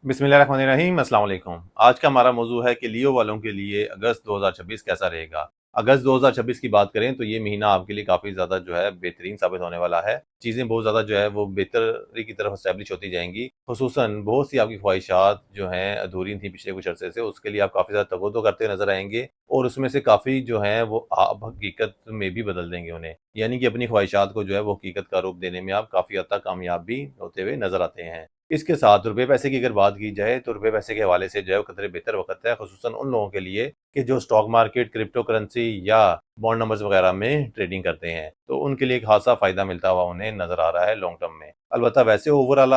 बिस्मिल्लाहिर्रहमानिर्रहीम, अस्सलाम वालेकुम। आज का हमारा मौजू है कि लियो वालों के लिए अगस्त 2026 कैसा रहेगा। अगस्त 2026 की बात करें तो ये महीना आपके लिए काफ़ी ज़्यादा जो है बेहतरीन साबित होने वाला है। चीज़ें बहुत ज़्यादा जो है वो बेहतरी की तरफ एस्टेब्लिश होती जाएँगी। ख़ुसूसन बहुत सी आपकी ख़्वाहिशात जो हैं अधूरी थी पिछले कुछ अरसे से, उसके लिए आप काफ़ी ज़्यादा तगोदो करते हुए नज़र आएँगे और उसमें से काफ़ी जो हैं वो आप हकीकत में भी बदल देंगे उन्हें। यानी कि अपनी ख़्वाहिशात को जो है वो हकीकत का रूप देने में आप काफ़ी हद तक कामयाब भी होते हुए नज़र आते हैं। इसके साथ रुपए पैसे की अगर बात की जाए तो रुपए पैसे के हवाले से जो है वो कतरे बेहतर वक़्त है, ख़ुसूसन उन लोगों के लिए कि जो स्टॉक मार्केट, क्रिप्टो करेंसी या बॉन्ड नंबर्स वग़ैरह में ट्रेडिंग करते हैं। तो उनके लिए एक ख़ासा फ़ायदा मिलता हुआ उन्हें नज़र आ रहा है लॉन्ग टर्म में। अलबत्ता वैसे ओवरऑल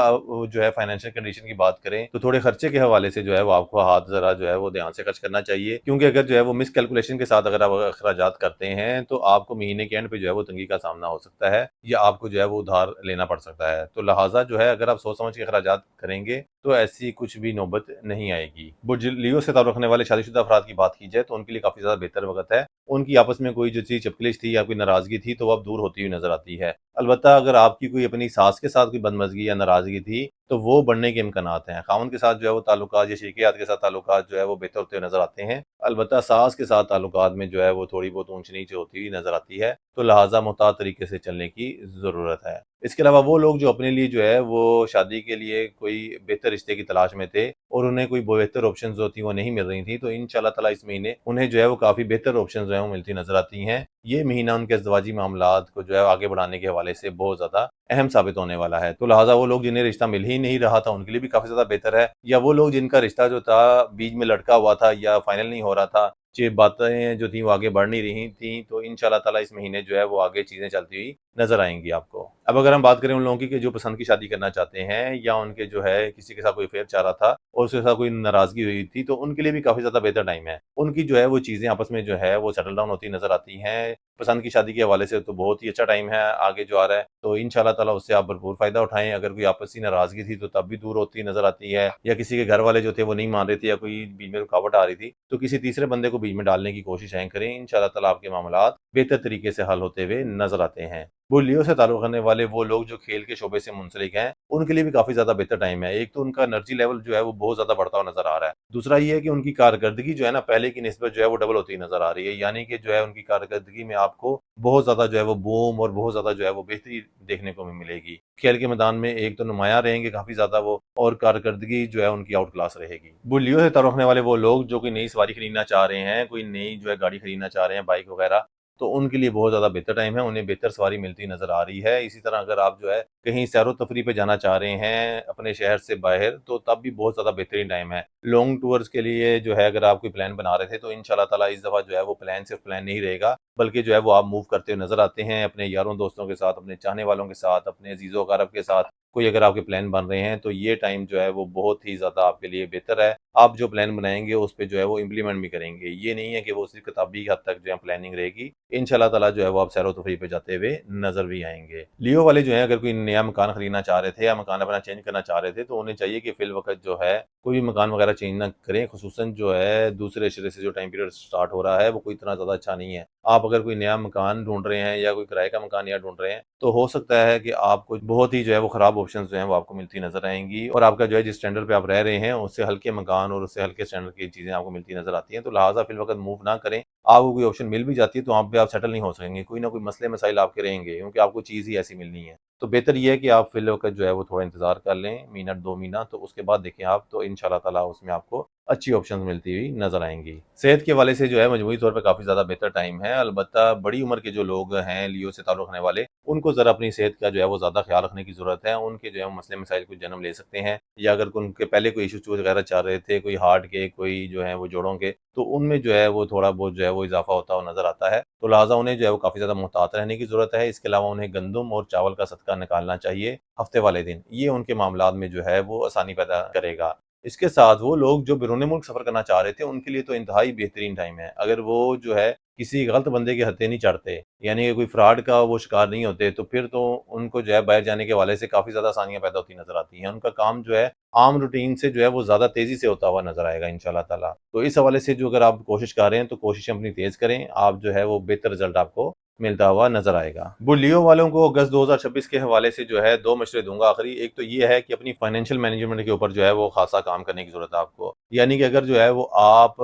जो है फाइनेंशियल कंडीशन की बात करें तो थोड़े खर्चे के हवाले से जो है वो आपको हाथ ज़रा जो है वो ध्यान से खर्च करना चाहिए, क्योंकि अगर जो है वो मिसकैलकुलेशन के साथ अगर आप अखराजात करते हैं तो आपको महीने के एंड पे जो है वो तंगी का सामना हो सकता है या आपको जो है वो उधार लेना पड़ सकता है। तो लिहाज़ा जो है अगर आप सोच समझ के अखराजात करेंगे तो ऐसी कुछ भी नौबत नहीं आएगी। बुर्ज लियो से ताल्लुक़ रखने वाले शादीशुदा अफ़राद की बात की जाए तो उनके लिए काफ़ी ज़्यादा बेहतर वक़्त है। उनकी आपस में कोई जो चीज़ चपकलिश थी या कोई नाराज़गी थी तो वो अब दूर होती हुई नज़र आती है। अलबत्ता अगर आपकी कोई अपनी सास के साथ कोई बदमज़गी या नाराज़गी थी तो वो बढ़ने के इम्कानात हैं। ख़ावंद के साथ जो है वो ताल्लुकात या शरीकियात के साथ ताल्लुकात जो है वो बेहतर होते हुए नज़र आते हैं। अलबत्ता सास के साथ ताल्लुकात में जो है वो थोड़ी बहुत ऊँच-नीच होती हुई नज़र आती है, तो लिहाज़ा मुहतात तरीके से चलने की ज़रूरत है। इसके अलावा वो लोग जो अपने लिए जो है वो शादी के लिए कोई बेहतर रिश्ते की तलाश में थे और उन्हें कोई बेहतर ऑप्शंस जो थी वो नहीं मिल रही थी, तो इंशाअल्लाह ताला इस महीने उन्हें जो है वो काफ़ी बेहतर ऑप्शंस जो हैं वो मिलती नज़र आती हैं। ये महीना उनके अज़दवाजी मामलात को जो है आगे बढ़ाने के हवाले से बहुत ज़्यादा अहम साबित होने वाला है। तो लिहाज़ा वो लोग जिन्हें रिश्ता मिल ही नहीं रहा था उनके लिए भी काफ़ी ज़्यादा बेहतर है, या वो लोग जिनका रिश्ता जो था बीच में लटका हुआ था या फाइनल नहीं हो रहा था, ये बातें जो थी वो आगे बढ़ नहीं रही थी, तो इंशाअल्लाह ताला इस महीने जो है वो आगे चीज़ें चलती हुई नज़र आएँगी आपको। अब अगर हम बात करें उन लोगों की कि जो पसंद की शादी करना चाहते हैं या उनके जो है किसी के साथ कोई अफ़ेयर चाह रहा था और उसके साथ कोई नाराज़गी हुई थी, तो उनके लिए भी काफ़ी ज़्यादा बेहतर टाइम है। उनकी जो है वो चीज़ें आपस में जो है वो सेटल डाउन होती नज़र आती हैं। पसंद की शादी के हवाले से तो बहुत ही अच्छा टाइम है आगे जो आ रहा है, तो इंशाअल्लाह ताला उससे आप भरपूर फ़ायदा उठाएँ। अगर कोई आपसी नाराज़गी थी तो तब भी दूर होती नज़र आती है, या किसी के घर वाले जो थे वो नहीं मान रहे थे या कोई बीच में रुकावट आ रही थी, तो किसी तीसरे बंदे को बीच में डालने की कोशिशें करें। इंशाअल्लाह ताला आपके मामलात बेहतर तरीके से हल होते हुए नज़र आते हैं। बुल्लियों से ताल्लुक़ रखने वाले वो लोग जो खेल के शोबे से मुंसलिक हैं, उनके लिए भी काफ़ी ज़्यादा बेहतर टाइम है। एक तो उनका एनर्जी लेवल जो है वो बहुत ज़्यादा बढ़ता हुआ नज़र आ रहा है। दूसरा ये है कि उनकी कारकर्दगी जो है ना पहले की निस्बत जो है वो डबल होती नज़र आ रही है। यानी कि जो है उनकी कारकर्दगी में आपको बहुत ज़्यादा जो है वो बूम और बहुत ज़्यादा जो है वो बेहतरी देखने को भी मिलेगी। खेल के मैदान में एक तो नुमायाँ रहेंगे काफ़ी ज़्यादा वो, और कारकर्दगी जो है उनकी आउट क्लास रहेगी। बुल्लियों से ताल्लुक़ रखने वाले वो लोग जो कोई नई सवारी खरीदना चाह रहे हैं, कोई नई जो है गाड़ी खरीदना चाह रहे हैं, बाइक वग़ैरह, तो उनके लिए बहुत ज़्यादा बेहतर टाइम है, उन्हें बेहतर सवारी मिलती नज़र आ रही है। इसी तरह अगर आप जो है कहीं सैरो-तफ़रीह पे जाना चाह रहे हैं अपने शहर से बाहर, तो तब भी बहुत ज़्यादा बेहतरीन टाइम है। लॉन्ग टूर्स के लिए जो है अगर आप कोई प्लान बना रहे थे तो इंशाअल्लाह ताला इस दफ़ा जो है वो प्लान सिर्फ़ प्लान नहीं रहेगा, बल्कि जो है वो आप मूव करते हुए नज़र आते हैं अपने यारों दोस्तों के साथ, अपने चाहने वालों के साथ, अपने अज़ीज़ो-अक़ारब के साथ। कोई अगर आपके प्लान बन रहे हैं तो ये टाइम जो है वो बहुत ही ज़्यादा आपके लिए बेहतर है। आप जो प्लान बनाएँगे उस पे जो है वो इम्प्लीमेंट भी करेंगे। ये नहीं है कि वो सिर्फ़ किताबी हद तक जो है प्लानिंग रहेगी। इंशाअल्लाह ताला जो है वो आप सैरो-तफ़रीह पे जाते हुए नज़र भी आएँगे। लियो वाले जो हैं अगर कोई नया मकान खरीदना चाह रहे थे या मकान अपना चेंज करना चाह रहे थे, तो उन्हें चाहिए कि फ़िलवक़्त जो है कोई भी मकान वग़ैरह चेंज ना करें। ख़ुसूसन जो है दूसरे सिरे से जो टाइम पीरियड स्टार्ट हो रहा है वो कोई इतना ज़्यादा अच्छा नहीं है। आप अगर कोई नया मकान ढूँढ रहे हैं या कोई किराए का मकान या ढूँढ रहे हैं, तो हो सकता है कि आपको बहुत ही जो है वो ख़राब ऑप्शंस जो हैं वो आपको मिलती नज़र आएँगी, और आपका जो है जिस स्टैंडर्ड पे आप रह रहे हैं उससे हल्के मकान और उससे हल्के स्टैंडर्ड की चीज़ें आपको मिलती नज़र आती हैं। तो लिहाज़ा फ़िलवक़्त मूव ना करें। आपको कोई ऑप्शन मिल भी जाती है तो वहाँ पे आप सेटल नहीं हो सकेंगे, कोई ना कोई मसले-मसाइल आपके रहेंगे क्योंकि आपको चीज़ ही ऐसी मिलनी है। तो बेहतर ये है कि आप फ़िलवक़्त जो है वो थोड़ा इंतज़ार कर लें, मिनट 2 महीना, तो उसके बाद देखें आप, तो इंशाअल्लाह ताला उसमें आपको अच्छी ऑप्शंस मिलती हुई नज़र आएँगी। सेहत के हवाले से जो है मजमूई तौर पे काफ़ी ज़्यादा बेहतर टाइम है। अलबत्ता बड़ी उम्र के जो लोग हैं लियो से ताल्लुक़ रखने वाले, उनको ज़रा अपनी सेहत का जो है वो ज़्यादा ख़्याल रखने की ज़रूरत है। उनके जो है मसले-मसाइल कुछ जन्म ले सकते हैं, या अगर उनके पहले कोई इश्यूज़ वग़ैरह चल रहे थे, कोई हार्ट के, कोई जो है वो जोड़ों के, तो उनमें जो है वो थोड़ा बहुत जो है वो इज़ाफ़ा होता हुआ नज़र आता है। तो लिहाज़ा उन्हें जो है वो काफ़ी ज़्यादा मुहतात रहने की ज़रूरत है। इसके अलावा उन्हें गंदम और चावल का सदका निकालना चाहिए हफ़्ते वाले दिन। ये उनके मामलात में जो है वो आसानी पैदा करेगा। इसके साथ वो लोग जो बैरून मुल्क सफ़र करना चाह रहे थे, उनके लिए तो इंतहाई बेहतरीन टाइम है। अगर वो जो है किसी गलत बंदे के हत्थे नहीं चढ़ते, यानी कि कोई फ्रॉड का वो शिकार नहीं होते, तो फिर तो उनको जो है बाहर जाने के हवाले से काफ़ी ज़्यादा आसानियाँ पैदा होती नज़र आती हैं। उनका काम जो है आम रूटीन से जो है वो ज़्यादा तेज़ी से होता हुआ नज़र आएगा इंशाअल्लाह ताला। तो इस हवाले से जो अगर आप कोशिश कर रहे हैं तो कोशिश अपनी तेज़ करें, आप जो है वो बेहतर रिज़ल्ट आपको मिलता हुआ नजर आएगा। वो लियो वालों को अगस्त 2026 के हवाले से जो है 2 मशवरे दूंगा आखिरी। एक तो ये है कि अपनी फाइनेंशियल मैनेजमेंट के ऊपर जो है वो खासा काम करने की जरूरत है आपको। यानी कि अगर जो है वो आप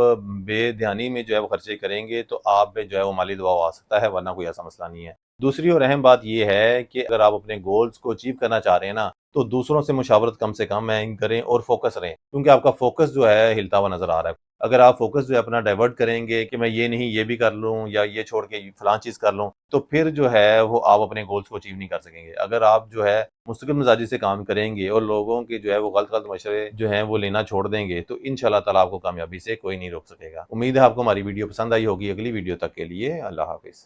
बेध्यानी में जो है वो खर्चे करेंगे तो आप पे जो है वो माली दबाव आ सकता है, वरना कोई ऐसा मसला नहीं है। दूसरी और अहम बात यह है कि अगर आप अपने गोल्स को अचीव करना चाह रहे हैं ना, तो दूसरों से मुशावरत कम से कम करें और फोकस रहें, क्योंकि आपका फोकस जो है हिलता हुआ नजर आ रहा है। अगर आप फोकस जो है अपना डाइवर्ट करेंगे कि मैं ये नहीं ये भी कर लूँ या ये छोड़ के फलां चीज़ कर लूँ, तो फिर जो है वो आप अपने गोल्स को अचीव नहीं कर सकेंगे। अगर आप जो है मुस्तकिल मिजाजी से काम करेंगे और लोगों के जो है वो गलत-गलत मशवरे जो हैं वो लेना छोड़ देंगे, तो इंशाअल्लाह ताला आपको कामयाबी से कोई नहीं रोक सकेगा। उम्मीद है आपको हमारी वीडियो पसंद आई होगी। अगली वीडियो तक के लिए अल्लाह हाफ़िज़।